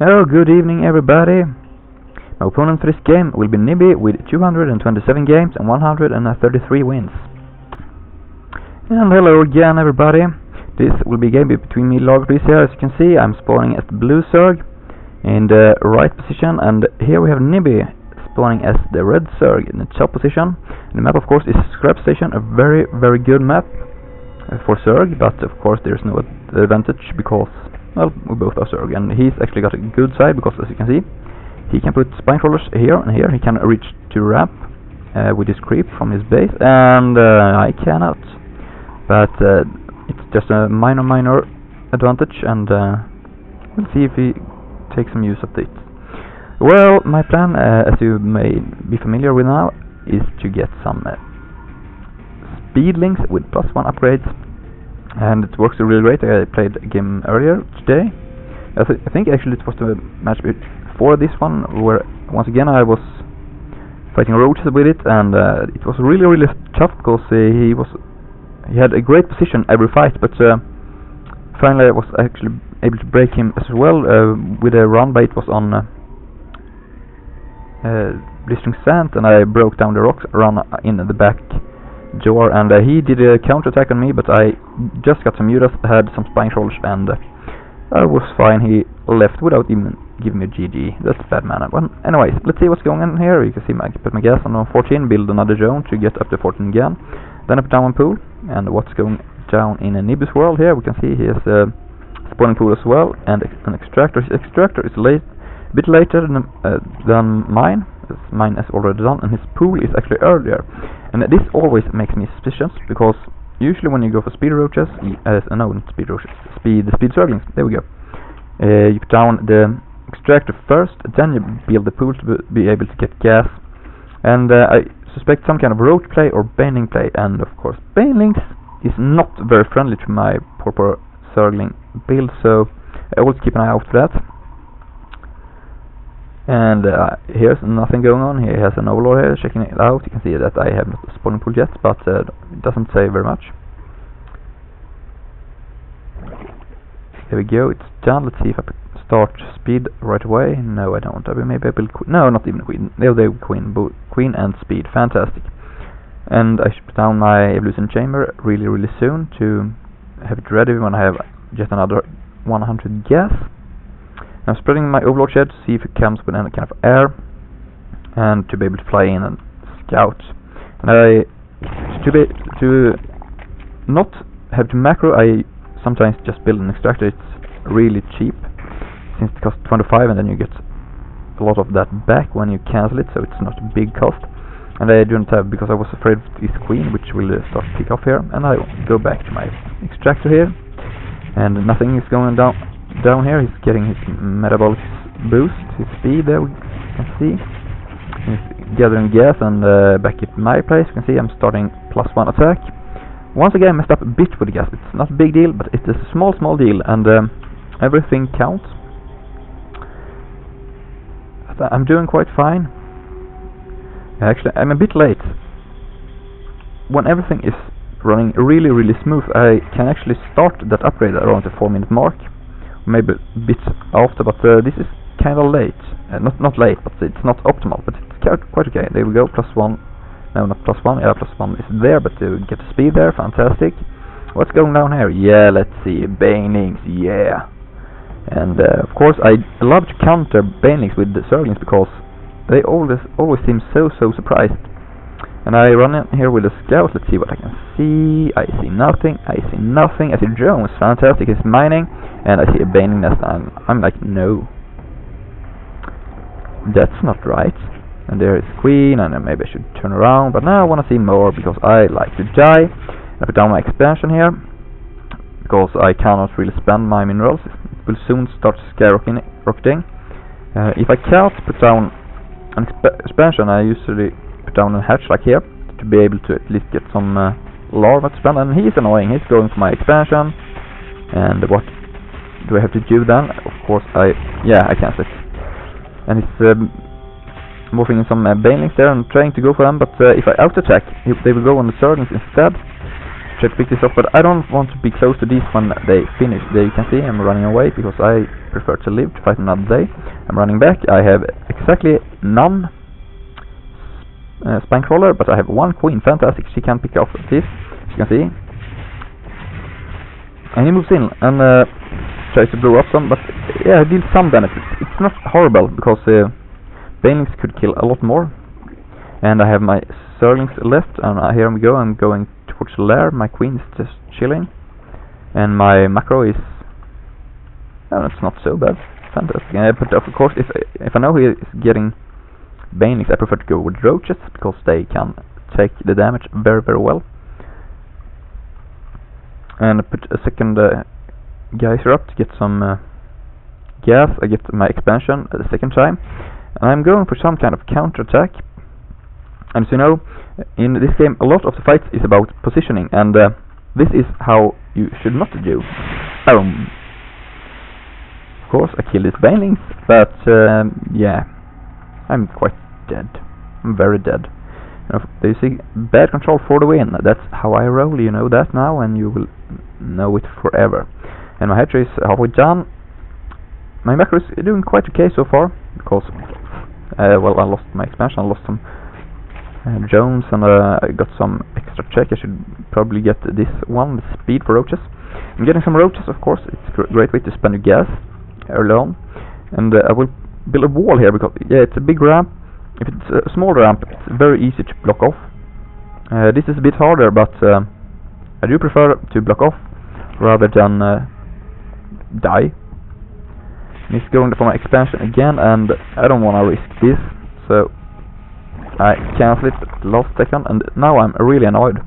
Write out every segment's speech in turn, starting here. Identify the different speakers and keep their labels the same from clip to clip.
Speaker 1: Oh, good evening everybody. My opponent for this game will be Nibby with 227 games and 133 wins. And hello again everybody. This will be a game between me and Largoplz here. As you can see, I'm spawning as the blue Zerg in the right position, and here we have Nibby spawning as the red Zerg in the top position. And the map of course is Scrap Station, a very good map for Zerg, but of course there's no advantage because, well, we both are Zerg, and he's actually got a good side because, as you can see, he can put spine crawlers here and here. He can reach to ramp with his creep from his base, and I cannot. But it's just a minor advantage, and we'll see if he takes some use of it. Well, my plan, as you may be familiar with now, is to get some speed links with +1 upgrades, and it works really great. I played a game earlier today. I think actually it was the match before this one, where once again I was fighting roaches with it, and it was really tough because he had a great position every fight, but finally I was actually able to break him as well with a run, but it was on blistering sand, and I broke down the rocks, run in the back door, and he did a counter attack on me, but I just got some mutas, had some spine crawlers, and I was fine. He left without even giving me a GG. That's bad manner. Well, anyways, let's see what's going on here. You can see I put my gas on 14, build another zone to get up to 14 again. Then I put down one pool, and what's going down in Nibby's world here, we can see he has a spawning pool as well, and an extractor. His extractor is a bit later than mine. Mine is already done, and his pool is actually earlier. And this always makes me suspicious, because usually when you go for speed roaches, no, not speed roaches, speed zerglings, there we go. You put down the extractor first, then you build the pool to be able to get gas. And I suspect some kind of roach play or baning play, and of course banelings is not very friendly to my poor zergling build, so I always keep an eye out for that. And here's nothing going on. He has an overlord here, checking it out. You can see that I have not a spawning pool yet, but it doesn't say very much. There we go, it's done. Let's see if I start speed right away. No, I don't. Maybe I build queen. No, not even queen. There they queen and speed. Fantastic. And I should put down my evolution chamber really soon to have it ready when I have just another 100 gas. I'm spreading my overlord shed to see if it comes with any kind of air, and to be able to fly in and scout. And to not have to macro, I sometimes just build an extractor. It's really cheap, since it costs 25, and then you get a lot of that back when you cancel it, so it's not a big cost. And I don't have, because I was afraid of this queen, which will start to kick off here. And I go back to my extractor here, and nothing is going down here. He's getting his metabolic boost, his speed there, we can see. He's gathering gas, and back at my place, you can see I'm starting +1 attack. Once again I messed up a bit with the gas. It's not a big deal, but it's a small deal, and everything counts. I'm doing quite fine. Actually, I'm a bit late. When everything is running really smooth, I can actually start that upgrade around the 4-minute mark. Maybe a bit after, but this is kind of late. Not late, but it's not optimal, but it's quite okay. There we go, +1. No, not +1. Yeah, +1 is there, but to get the speed there, fantastic. What's going down here? Yeah, let's see, banelings, yeah. And of course, I love to counter banelings with the zerglings because they always seem so surprised. And I run in here with a scout. Let's see what I can see. I see nothing. I see drones. Fantastic. He's mining, and I see a baning nest. I'm like, no, that's not right. And there is queen, and maybe I should turn around, but now I want to see more because I like to die. I put down my expansion here because I cannot really spend my minerals. It will soon start skyrocketing. If I can't put down an expansion, I usually put down a hatch like here to be able to at least get some larvae to spend. And he's annoying. He's going for my expansion. And what do I have to do then? Of course I cancel it. And he's morphing in some banelings there and trying to go for them, but if I out-attack, they will go on the zerglings instead. try to pick this up, but I don't want to be close to these when they finish. There you can see I'm running away because I prefer to live to fight another day. I'm running back. I have exactly none spine crawler, but I have one queen. Fantastic. She can pick off this, as you can see. And he moves in and tries to blow up some, but yeah, it deals some benefits. It's not horrible because banelings could kill a lot more. And I have my Zerglings left, and here we go. I'm going towards the lair. My queen is just chilling, and my macro is it's not so bad. Fantastic. But of course, if I know he is getting banelings, I prefer to go with roaches because they can take the damage very, very well. And I put a second geyser up to get some gas. I get my expansion the second time, and I'm going for some kind of counter attack. And so you know, in this game a lot of the fights is about positioning, and this is how you should not do. Boom. Of course I kill these banelings, but yeah, I'm quite dead. I'm very dead. You see, bad control for the win. That's how I roll, you know that now, and you will know it forever. And my hatchery is halfway done. My macro is doing quite okay so far, because well, I lost my expansion, I lost some drones, and I got some extra check. I should probably get this one, the speed for roaches. I'm getting some roaches, of course. It's a great way to spend your gas early on. And I will build a wall here because yeah, it's a big ramp. If it's a small ramp, it's very easy to block off. This is a bit harder, but I do prefer to block off rather than die. And he's going for my expansion again, and I don't want to risk this, so I cancel it at the last second, and now I'm really annoyed.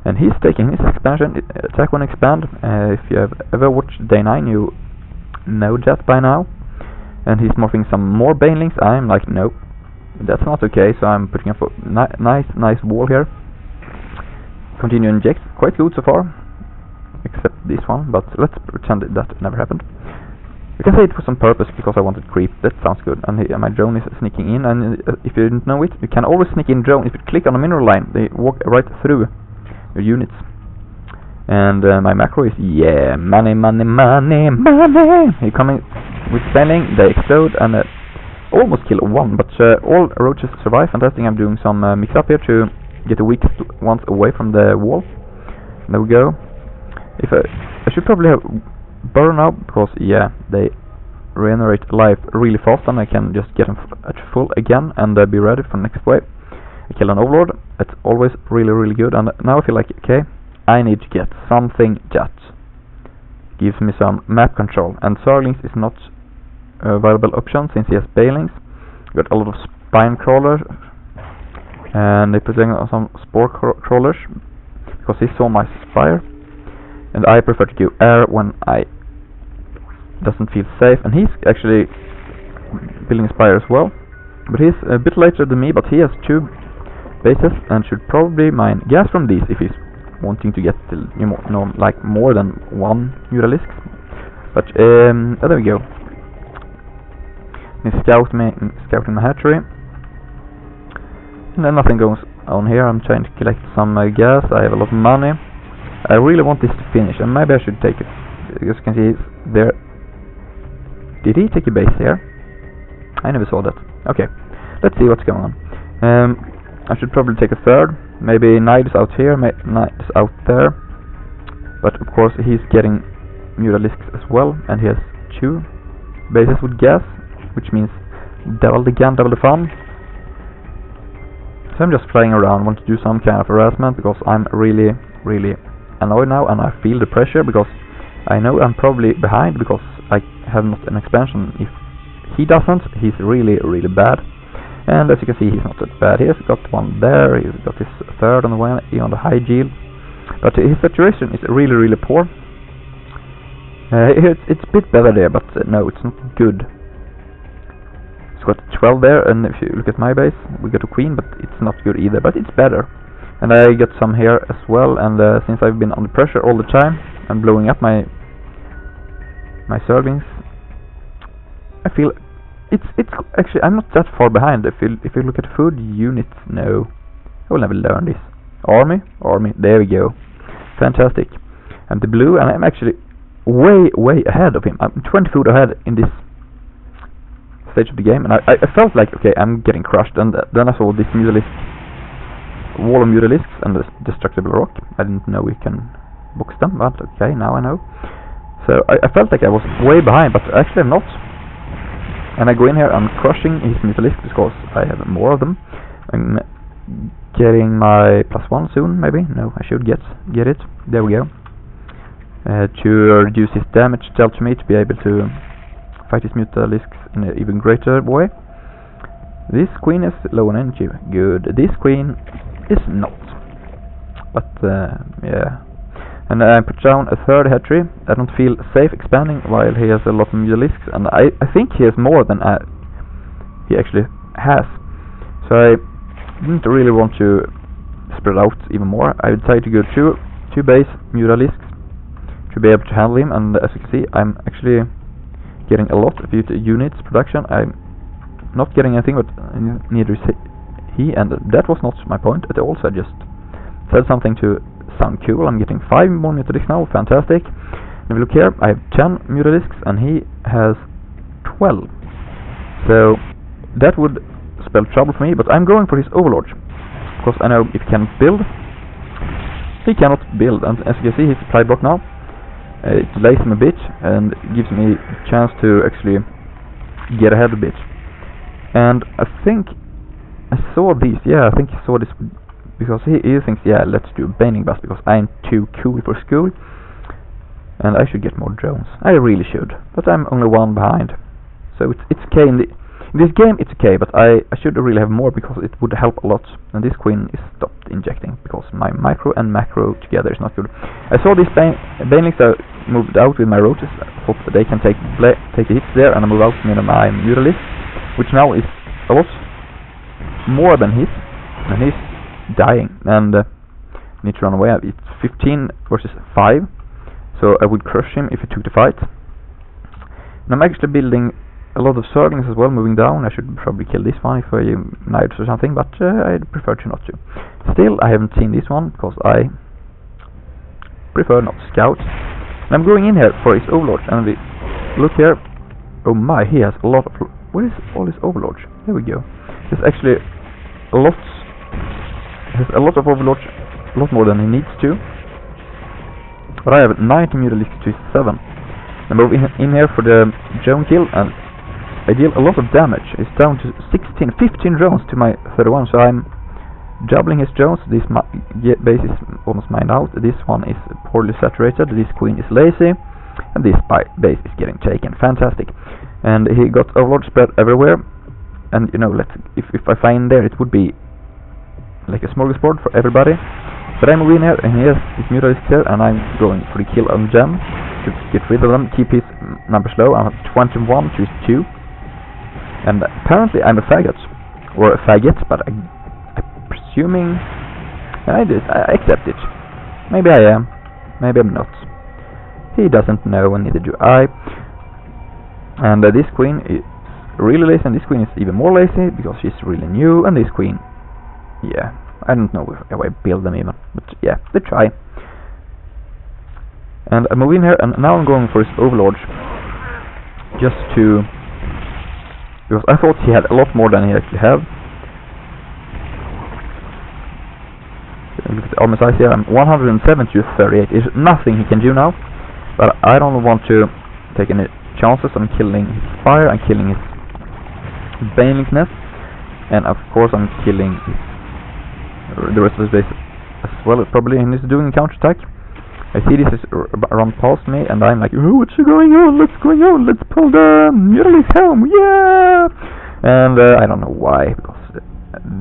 Speaker 1: And he's taking his expansion, attack when expand. If you have ever watched Day 9, you know that by now. And he's morphing some more banelings. I'm like, nope, that's not okay, so I'm putting up a nice wall here. Continue inject, quite good so far, except this one, but let's pretend that never happened. You can say it for some purpose because I wanted creep. That sounds good. And my drone is sneaking in, and if you didn't know it, you can always sneak in drone. If you click on a mineral line, they walk right through your units. And my macro is yeah, money. He coming with spelling, they explode, and almost kill one, but all roaches survive. Fantastic. I'm doing some mix up here to get the weakest ones away from the wall. There we go. If I should probably have burn now, because yeah, they regenerate life really fast, and I can just get them at full again and be ready for the next wave. I kill an overlord. It's always really good, and now I feel like okay, I need to get something that gives me some map control, and Zerglings is not a viable option since he has banelings. Got a lot of spine crawlers, and they put on some spore crawlers because he saw my spire, and I prefer to go air when I doesn't feel safe. And he's actually building a spire as well, but he's a bit later than me, but he has 2 bases and should probably mine gas from these if he's wanting to get to, you know, like more than 1 Muralisk. But oh, there we go. He's scouting my hatchery, and then nothing goes on here. I'm trying to collect some gas. I have a lot of money. I really want this to finish, and maybe I should take it. As you can see, there. Did he take a base here? I never saw that. Okay, let's see what's going on. I should probably take a third. Maybe Knight is out here, Knight is out there. But of course he's getting Muralisks as well, and he has 2 bases with gas, which means double the gun, double the fun. So I'm just flying around, want to do some kind of harassment because I'm really annoyed now, and I feel the pressure because I know I'm probably behind because I have not an expansion. If he doesn't, he's really bad. And as you can see, he's not that bad. He's got one there, he's got his third on the way on the high yield, but his saturation is really poor. It's a bit better there, but no, it's not good. It's got 12 there, and if you look at my base, we got a queen, but it's not good either, but it's better. And I got some here as well, and since I've been under pressure all the time and blowing up my Zerglings, I feel it's actually I'm not that far behind. If you look at food units, no, I will never learn this. Army, there we go. fantastic. And the blue, and I'm actually way ahead of him. I'm 20 foot ahead in this stage of the game, and I felt like, okay, I'm getting crushed, and then I saw this mutalisk, wall of mutalisks and the destructible rock. I didn't know we can box them, but okay, now I know. So I felt like I was way behind, but actually I'm not. And I go in here, I'm crushing his mutalisks because I have more of them. I'm getting my +1 soon, maybe. No, I should get it. There we go. To reduce his damage dealt to me, to be able to fight his mutalisks in an even greater way. This queen is low on energy. Good. This queen is not. But yeah. And I put down a third head tree. I don't feel safe expanding while he has a lot of mutalisks, and I think he has more than he actually has. So I didn't really want to spread out even more. I decided to go two base mutalisks to be able to handle him, and as you can see, I'm actually getting a lot of units production. I'm not getting anything, but neither is he, and that was not my point at all. So I just said something to sound cool. I'm getting 5 more mutalisks now, fantastic. And if you look here, I have 10 mutalisks and he has 12. So that would spell trouble for me, but I'm going for his overlord, because I know if he can build, he cannot build. And as you can see, his supply block now, it delays him a bit and gives me a chance to actually get ahead a bit. And I think I saw these, yeah, I think I saw this, because he thinks, yeah, let's do a Baning Bus because I'm too cool for school and I should get more drones. I really should, but I'm only 1 behind. So it's okay in this game, it's okay, but I should really have more because it would help a lot. And this queen is stopped injecting because my micro and macro together is not good. I saw these Banelings that moved out with my roaches. I hope that they can take hits there, and I move out with my Mutalisks, which now is a lot more than his, and he's dying, and need to run away. It's 15 versus 5, so I would crush him if he took the fight. And I'm actually building a lot of Zerglings as well, moving down. I should probably kill this one if I knives or something, but I'd prefer to not to. Still, I haven't seen this one because I prefer not to scout. And I'm going in here for his overlord, and we look here. Oh my, he has a lot of. What is all his overlords? There we go. There's actually a lot. Has a lot of overlords, a lot more than he needs to. But I have 90 mutalisks to 7. I move in here for the drone kill, and I deal a lot of damage. It's down to 15 drones to my 31, so I'm doubling his drones. This base is almost mined out. This one is poorly saturated. This queen is lazy, and this base is getting taken. Fantastic. And he got overlord spread everywhere. And you know, if I find there, it would be like a smorgasbord for everybody. But I'm in here, and he has his mutalisks here, and I'm going for the kill on them to get rid of them, keep his numbers low. I'm at 21 to 2, and apparently I'm a faggot, or a faggot, but I'm presuming I accept it. Maybe I am, maybe I'm not. He doesn't know, and neither do I. And this queen is really lazy, and this queen is even more lazy because she's really new, and this queen, yeah, I don't know if I build them even, but yeah, they try. And I move in here, and now I'm going for his overlord, just to, because I thought he had a lot more than he actually have. Look at the armor size here. I'm 107 to 38. There's nothing he can do now, but I don't want to take any chances on killing his fire and killing his Banelings nest, and of course I'm killing the rest of his base as well, probably, and he's doing a counterattack. I see this is run past me, and I'm like, oh, what's going on? What's going on? Let's pull the Mutalisks home, yeah! And I don't know why, because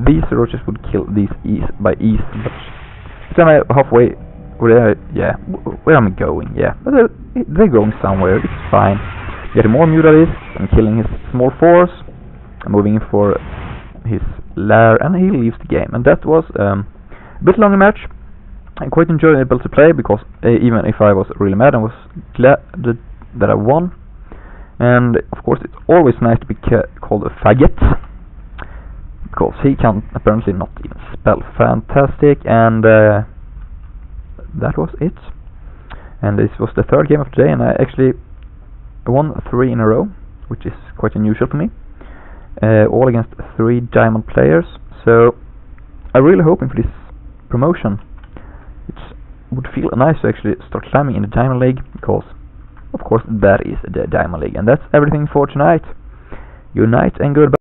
Speaker 1: these roaches would kill these by ease, but then I'm halfway. Yeah, where am I going? Yeah, but they're going somewhere. It's fine. Getting more Mutalisks and killing his small force. I'm moving in for his lair, and he leaves the game. And that was a bit longer match. I quite enjoyable to play, because even if I was really mad, I was glad that I won. And of course, it's always nice to be called a faggot, because he can apparently not even spell fantastic. And that was it. And this was the third game of the day, and I actually won 3 in a row, which is quite unusual for me. All against 3 diamond players, so I'm really hoping for this promotion. It would feel nice to actually start climbing in the Diamond League, because of course that is the Diamond League. And that's everything for tonight. Good night and goodbye.